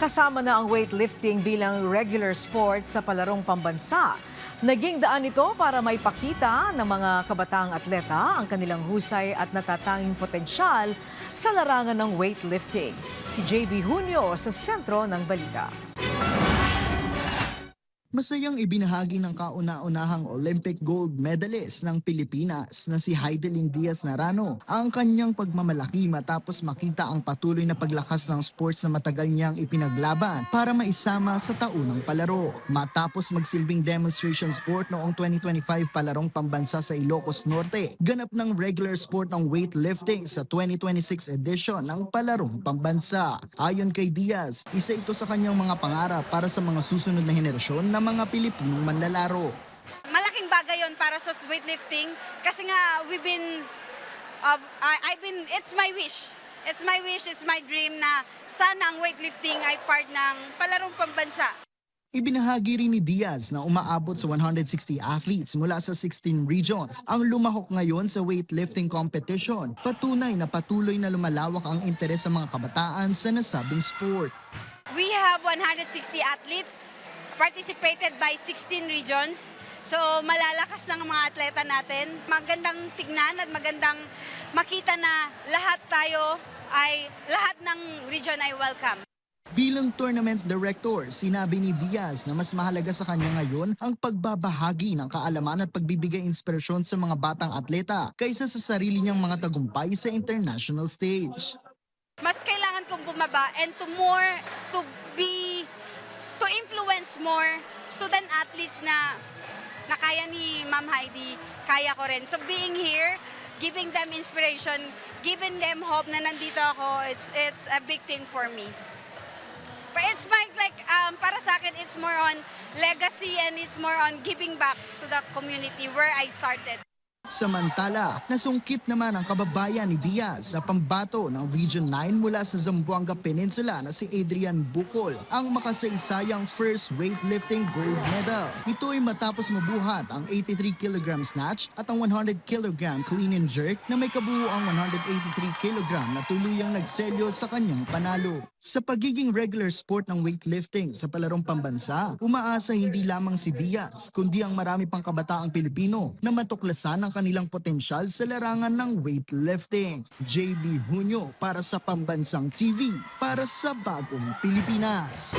Kasama na ang weightlifting bilang regular sport sa palarong pambansa. Naging daan ito para maipakita ng mga kabataang atleta ang kanilang husay at natatanging potensyal sa larangan ng weightlifting. Si JB Junio sa sentro ng balita. Masayang ibinahagi ng kauna-unahang Olympic gold medalist ng Pilipinas na si Heidelin Diaz-Narano ang kanyang pagmamalaki matapos makita ang patuloy na paglakas ng sports na matagal niyang ipinaglaban para maisama sa taunang palaro. Matapos magsilbing demonstration sport noong 2025 palarong pambansa sa Ilocos Norte, ganap ng regular sport ng weightlifting sa 2026 edition ng palarong pambansa. Ayon kay Diaz, isa ito sa kanyang mga pangarap para sa mga susunod na henerasyon na mga Pilipinong manlalaro. Malaking bagay yon para sa weightlifting kasi nga it's my wish. It's my wish, it's my dream na sana ang weightlifting ay part ng palarong pambansa. Ibinahagi rin ni Diaz na umaabot sa 160 athletes mula sa 16 regions ang lumahok ngayon sa weightlifting competition. Patunay na patuloy na lumalawak ang interes sa mga kabataan sa nasabing sport. We have 160 athletes participated by 16 regions. So malalakas ng mga atleta natin. Magandang tignan at magandang makita na lahat ng region ay welcome. Bilang tournament director, sinabi ni Diaz na mas mahalaga sa kanya ngayon ang pagbabahagi ng kaalaman at pagbibigay inspirasyon sa mga batang atleta kaysa sa sarili niyang mga tagumpay sa international stage. Mas kailangan kong bumaba and to influence more student athletes na kaya ni Ma'am Heidi, kaya ko rin. So being here, giving them inspiration, giving them hope na nandito ako, it's a big thing for me. But it's para sa akin, it's more on legacy and it's more on giving back to the community where I started. Samantala, nasungkit naman ang kababayan ni Diaz na pambato ng Region 9 mula sa Zamboanga Peninsula na si Adrian Bucol ang makasaysayang first weightlifting gold medal. Ito ay matapos mabuhat ang 83 kg snatch at ang 100 kg clean and jerk na may kabuuang 183 kg na tuluyang nagselyo sa kanyang panalo. Sa pagiging regular sport ng weightlifting sa palarong pambansa, umaasa hindi lamang si Diaz kundi ang marami pang kabataang Pilipino na matuklasan ang kanilang potensyal sa larangan ng weightlifting. JB Junio para sa Pambansang TV, para sa Bagong Pilipinas.